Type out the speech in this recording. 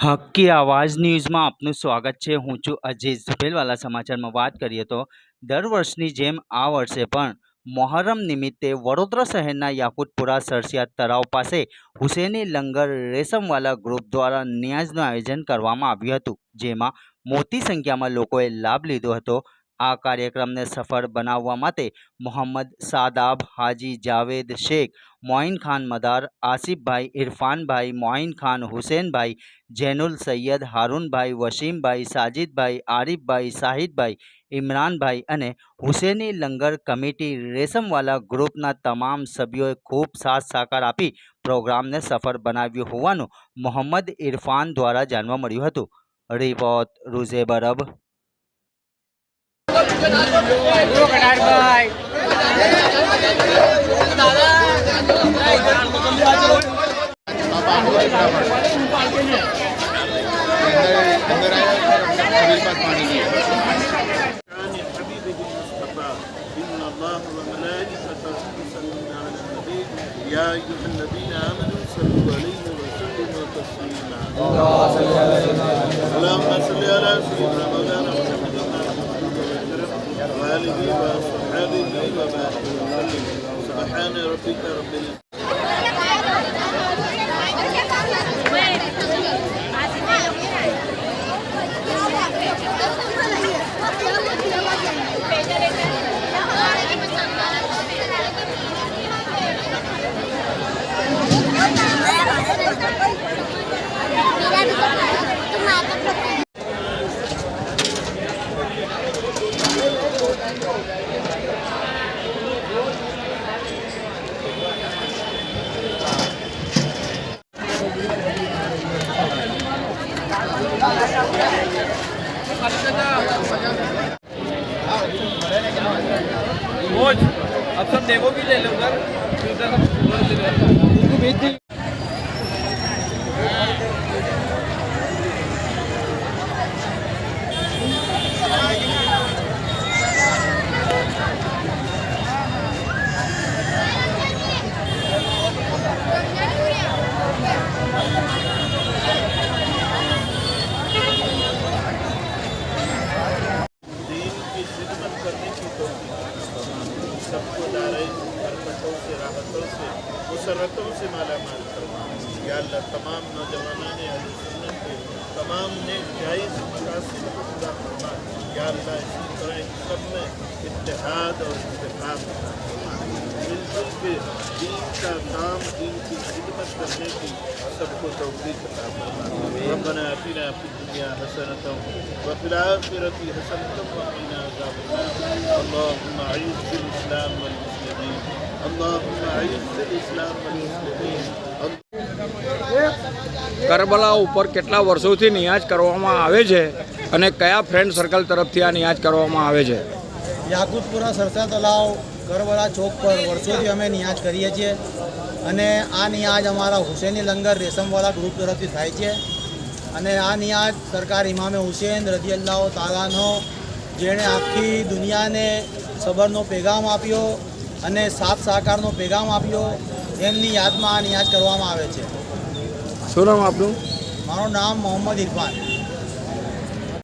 હક્કી આવાજ ન્યૂઝમાં આપનું સ્વાગત છે। હું છું અજીઝ ઝુબેલવાલા। સમાચારમાં વાત કરીએ તો દર વર્ષની જેમ આ વર્ષે પણ મોહરમ નિમિત્તે વડોદરા શહેરના યાકુતપુરા સરસિયા તળાવ પાસે હુસેની લંગર રેશમવાલા ગ્રુપ દ્વારા નિયાઝનું આયોજન કરવામાં આવ્યું હતું, જેમાં મોટી સંખ્યામાં લોકોએ લાભ લીધો હતો। આ કાર્યક્રમને સફળ બનાવવા માટે મોહમ્મદ સાદાબ, હાજી જાવેદ શેખ, મોઇન ખાન મદાર, આસિફભાઈ, ઇરફાનભાઈ, મોઇન ખાન, હુસેનભાઈ, જૈનુલ સૈયદ, હારૂનભાઈ, વસીમભાઈ, સાજિદભાઈ, આરિફભાઈ, શાહિદભાઈ, ઇમરાનભાઈ અને હુસેની લંગર કમિટી રેશમવાલા ગ્રુપના તમામ સભ્યોએ ખૂબ સાથ સહકાર આપી પ્રોગ્રામને સફળ બનાવ્યું હોવાનું મોહમ્મદ ઇરફાન દ્વારા જાણવા મળ્યું હતું। રિપોર્ટ રૂઝે બરબ। يا أيها الذين آمنوا صلوا عليه وسلموا تسليما اللهم صل على سيدنا مولانا محمد وآله وصحبه وبارك وسلم سبحان ربك رب العزة अब सब डेमो भी ले लो उधर भेज दी। सबको दाराई बरकतों से, राहतों से, मुसरतों से माला माल फरमा। या अल्लाह तमाम नौजवानों ने अहले सुन्नत के तमाम ने जायज़ मकासद को पूरा फरमा। या अल्लाह इसी तरह सब में इत्तेहाद और इत्तेफाक मिलजुल के दीन का काम, दीन की खिदमत करने की सबको तौफीक अता फरमा। रब्बना आतिना फिद दुनिया हसनतम व फिल आखिरति हसनतम व क़िना अज़ाबन्नार। अल्लाहुम्मा अइज़्ज़िल इस्लाम वल मुस्लिमीन, अल्लाहुम्मा अइज़्ज़िल इस्लाम वल मुस्लिमीन। કરબલા ઉપર કેટલા વર્ષોથી નિયાઝ કરવામાં આવે છે અને કયા ફ્રેન્ડ સર્કલ તરફથી આ નિયાઝ કરવામાં આવે છે? યાકુતપુરા સરસા તલાવ કરબલા ચોક પર વર્ષોથી અમે નિયાઝ કરીએ છીએ અને આ નિયાઝ અમારા હુસેની લંગર રેશમવાલા ગ્રુપ તરફથી થાય છે અને આ નિયાઝ સરકાર ઇમામે હુસેન રદિયલ્લાહુ તાલાનો જેણે આખી દુનિયાને સબરનો પેગામ આપ્યો અને સાથ સહકારનો પેગામ આપ્યો, એમની યાદમાં આ નિયાઝ કરવામાં આવે છે। શું નામ આપનું? મારું નામ મોહમ્મદ ઇરફાન।